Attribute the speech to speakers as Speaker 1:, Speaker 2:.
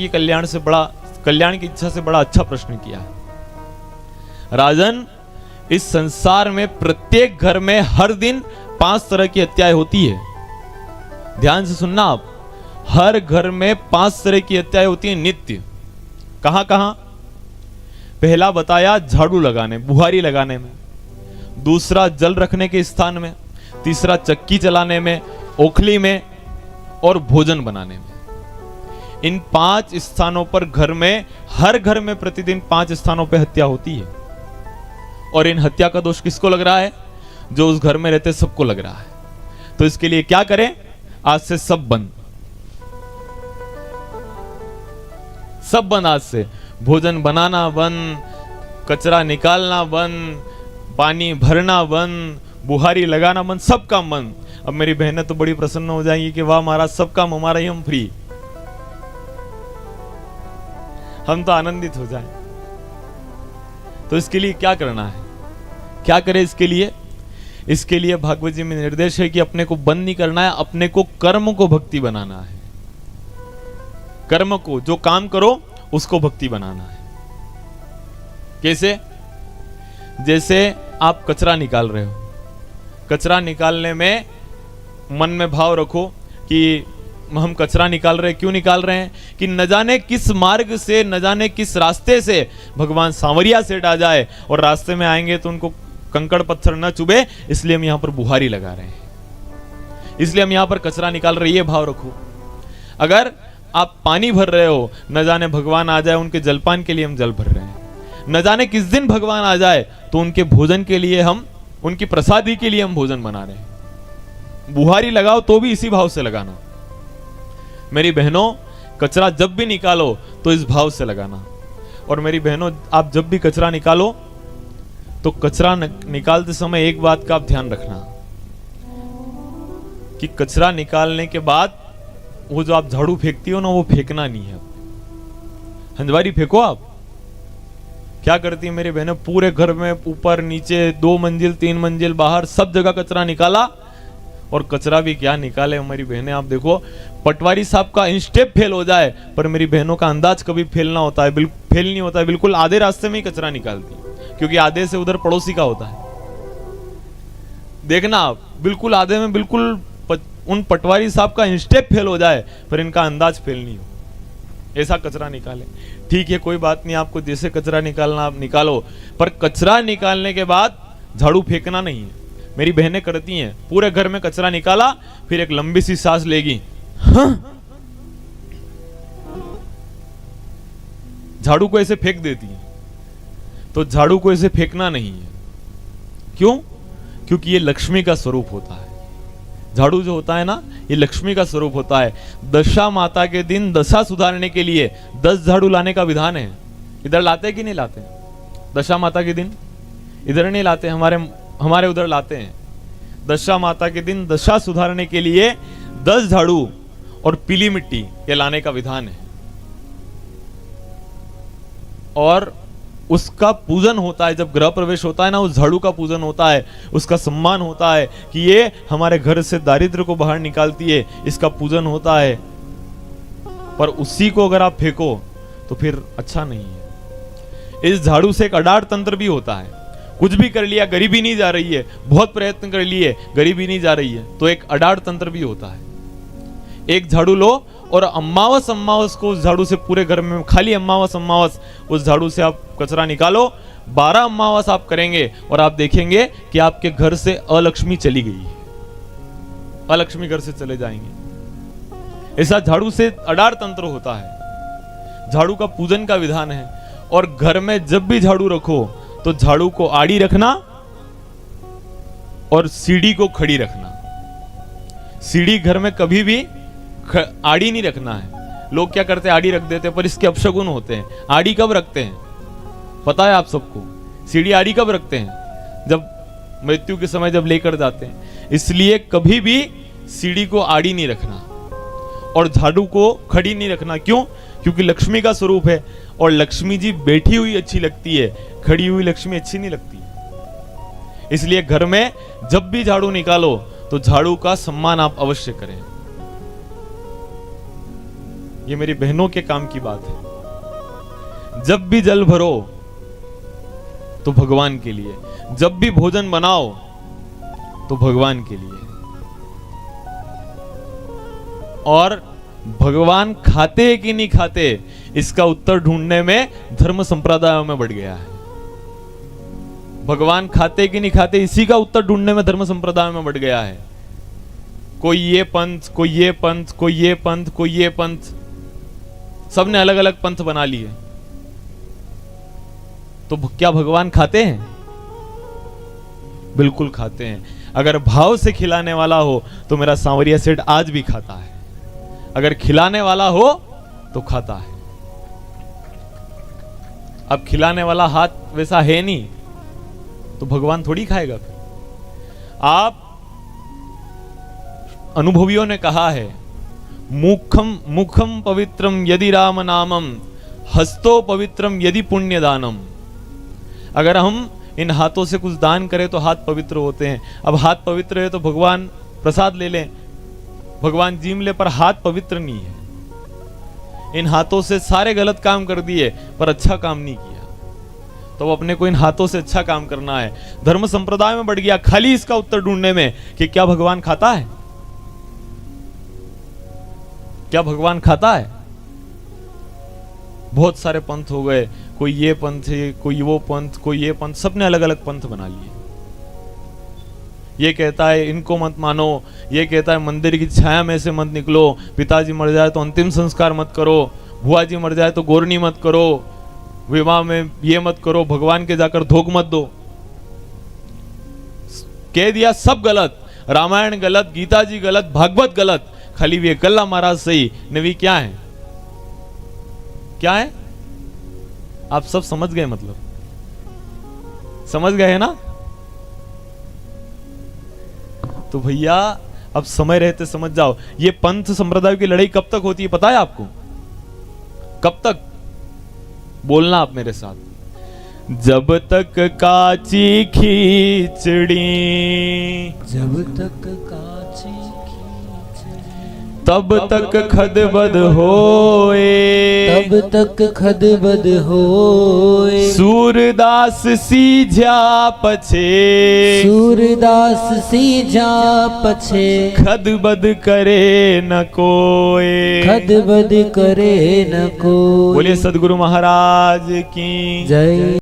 Speaker 1: ये कल्याण की इच्छा से बड़ा अच्छा प्रश्न किया है। राजन, इस संसार में प्रत्येक घर में हर दिन 5 तरह की हत्याएं होती है। ध्यान से सुनना आप, हर घर में 5 तरह की हत्याएं होती है नित्य। कहां कहां? पहला बताया झाड़ू लगाने, बुहारी लगाने में, दूसरा जल रखने के स्थान में, तीसरा चक्की चलाने में, ओखली में और भोजन बनाने में। इन 5 स्थानों पर घर में, हर घर में प्रतिदिन 5 स्थानों पर हत्या होती है। और इन हत्या का दोष किसको लग रहा है? जो उस घर में रहते सबको लग रहा है। तो इसके लिए क्या करें? आज से सब बंद, सब बंद। आज से भोजन बनाना बंद, कचरा निकालना बंद, पानी भरना बंद, बुहारी लगाना बंद, सब काम बंद। अब मेरी बहनें तो बड़ी प्रसन्न हो जाएंगी कि वाह महाराज, सब काम हमारा ही, हम फ्री, हम तो आनंदित हो जाएं। तो इसके लिए क्या करना है? क्या करें इसके लिए? इसके लिए भागवत जी में निर्देश है कि अपने को बंद नहीं करना है, अपने को कर्म को भक्ति बनाना है। कर्म को, जो काम करो उसको भक्ति बनाना है। कैसे? जैसे आप कचरा निकाल रहे हो, कचरा निकालने में मन में भाव रखो कि हम कचरा निकाल रहे हैं। क्यों निकाल रहे हैं? कि न जाने किस मार्ग से, न जाने किस रास्ते से भगवान सांवरिया सेठ आ जाए और रास्ते में आएंगे तो उनको कंकड़ पत्थर न चुभे, इसलिए हम यहां पर बुहारी लगा रहे हैं, इसलिए हम यहां पर कचरा निकाल रहे हैं। ये भाव रखो। अगर आप पानी भर रहे हो, न जाने भगवान आ जाए, उनके जलपान के लिए हम जल भर रहे हैं, न जाने किस दिन भगवान आ जाए तो उनके भोजन के लिए हम, उनकी प्रसादी के लिए हम भोजन बना रहे हैं। बुहारी लगाओ तो भी इसी भाव से लगाना। मेरी बहनों, कचरा जब भी निकालो तो इस भाव से लगाना। और मेरी बहनों, आप जब भी कचरा निकालो तो कचरा निकालते समय एक बात का आप ध्यान रखना कि कचरा निकालने के बाद वो जो आप झाड़ू फेंकती हो ना, वो फेंकना नहीं है। हंजवारी फेंको आप। क्या करती है मेरी बहनें? पूरे घर में ऊपर नीचे, 2 मंजिल 3 मंजिल, बाहर सब जगह कचरा निकाला। और कचरा भी क्या निकाले हमारी बहनें, आप देखो, पटवारी साहब का इंस्टेप फेल हो जाए पर मेरी बहनों का अंदाज कभी फेल ना होता है, फेल नहीं होता है। बिल्कुल आधे रास्ते में ही कचरा निकालती है, क्योंकि आधे से उधर पड़ोसी का होता है। देखना आप, बिल्कुल आधे में, बिल्कुल उन पटवारी साहब का इंस्टेप फेल हो जाए पर इनका अंदाज फेल नहीं हो, ऐसा कचरा निकाले। ठीक है, कोई बात नहीं, आपको जैसे कचरा निकालना आप निकालो, पर कचरा निकालने के बाद झाड़ू फेंकना नहीं है। मेरी बहनें करती हैं, पूरे घर में कचरा निकाला, फिर एक लंबी सी सांस लेगी, हाँ, झाड़ू को ऐसे फेंक देती है। तो झाड़ू को ऐसे फेंकना नहीं है। क्यों? क्योंकि ये लक्ष्मी का स्वरूप होता है। झाड़ू जो होता है ना, ये लक्ष्मी का स्वरूप होता है। दशा माता के दिन दशा सुधारने के लिए 10 झाड़ू लाने का विधान है। इधर लाते हैं कि नहीं लाते? दशा माता के दिन इधर नहीं लाते, हमारे उधर लाते हैं। दशा माता के दिन दशा सुधारने के लिए 10 झाड़ू और पीली मिट्टी के लाने का विधान है। और उसका पूजन होता है, जब गृह प्रवेश होता है ना, उस झाड़ू का पूजन होता है, उसका सम्मान होता है कि ये हमारे घर से दारिद्र्य को बाहर निकालती है, इसका पूजन होता है। पर उसी को अगर आप फेंको तो फिर अच्छा नहीं है। इस झाड़ू से एक अडार तंत्र भी होता है। कुछ भी कर लिया, गरीबी नहीं जा रही है, बहुत प्रयत्न कर लिए, गरीबी नहीं जा रही है, तो एक अडार तंत्र भी होता है। एक झाड़ू लो और अमावस को उस झाड़ू से, पूरे घर में खाली अमावस उस झाड़ू से आप कचरा निकालो। 12 अमावस आप करेंगे और आप देखेंगे कि आपके घर से अलक्ष्मी चली गई है, अलक्ष्मी घर से चले जाएंगे। ऐसा झाड़ू से अडार तंत्र होता है। झाड़ू का पूजन का विधान है। और घर में जब भी झाड़ू रखो तो झाड़ू को आड़ी रखना और सीढ़ी को खड़ी रखना। सीढ़ी घर में कभी भी आड़ी नहीं रखना है। लोग क्या करते हैं, आड़ी रख देते हैं, पर इसके अपशगुन होते हैं। आड़ी कब रखते हैं पता है आप सबको? सीढ़ी आड़ी कब रखते हैं? जब मृत्यु के समय जब लेकर जाते हैं। इसलिए कभी भी सीढ़ी को आड़ी नहीं रखना और झाड़ू को खड़ी नहीं रखना। क्यों? क्योंकि लक्ष्मी का स्वरूप है और लक्ष्मी जी बैठी हुई अच्छी लगती है, खड़ी हुई लक्ष्मी अच्छी नहीं लगती। इसलिए घर में जब भी झाड़ू निकालो तो झाड़ू का सम्मान आप अवश्य करें। ये मेरी बहनों के काम की बात है। जब भी जल भरो तो भगवान के लिए, जब भी भोजन बनाओ तो भगवान के लिए। और भगवान खाते हैं कि नहीं खाते, इसका उत्तर ढूंढने में धर्म संप्रदायों में बढ़ गया है। भगवान खाते कि नहीं खाते, इसी का उत्तर ढूंढने में धर्म संप्रदाय में बढ़ गया है। कोई ये पंथ, कोई ये पंथ, कोई ये पंथ, कोई ये पंथ, सबने अलग अलग पंथ बना लिए। तो क्या भगवान खाते हैं? बिल्कुल खाते हैं। अगर भाव से खिलाने वाला हो तो मेरा सांवरिया सेठ आज भी खाता है। अगर खिलाने वाला हो तो खाता है। अब खिलाने वाला हाथ वैसा है नहीं तो भगवान थोड़ी खाएगा फिर। आप अनुभवियों ने कहा है, मुखम मुखम पवित्रम यदि राम नामम, हस्तो पवित्रम यदि पुण्य दानम। अगर हम इन हाथों से कुछ दान करें तो हाथ पवित्र होते हैं। अब हाथ पवित्र है तो भगवान प्रसाद ले लें, भगवान जीम ले, पर हाथ पवित्र नहीं है। इन हाथों से सारे गलत काम कर दिए पर अच्छा काम नहीं किया, तो अपने को इन हाथों से अच्छा काम करना है। धर्म संप्रदाय में बढ़ गया खाली इसका उत्तर ढूंढने में कि क्या भगवान खाता है, क्या भगवान खाता है। बहुत सारे पंथ हो गए, कोई ये पंथ है, कोई वो पंथ, कोई ये पंथ, सबने अलग अलग पंथ बना लिए। ये कहता है इनको मत मानो, ये कहता है मंदिर की छाया में से मत निकलो, पिताजी मर जाए तो अंतिम संस्कार मत करो, बुआ जी मर जाए तो गोरनी मत करो, विवाह में ये मत करो, भगवान के जाकर धोख मत दो। कह दिया सब गलत, रामायण गलत, गीता जी गलत, भागवत गलत, खाली वे कल्ला महाराज सही। नवी क्या है, क्या है? आप सब समझ गए, मतलब समझ गए ना? तो भैया अब समय रहते समझ जाओ, ये पंथ संप्रदाय की लड़ाई कब तक होती है पता है आपको? कब तक? बोलना आप मेरे साथ। जब तक काची खींचड़ी,
Speaker 2: जब तक काची
Speaker 1: तब तक खदबद होए,
Speaker 2: तब तक खदबद होए।
Speaker 1: सूरदास सीझा पछे,
Speaker 2: सूरदास सीझा पछे।
Speaker 1: खदबद करे न कोई,
Speaker 2: खदबद करे न कोई।
Speaker 1: बोलिए सदगुरु महाराज की
Speaker 2: जय।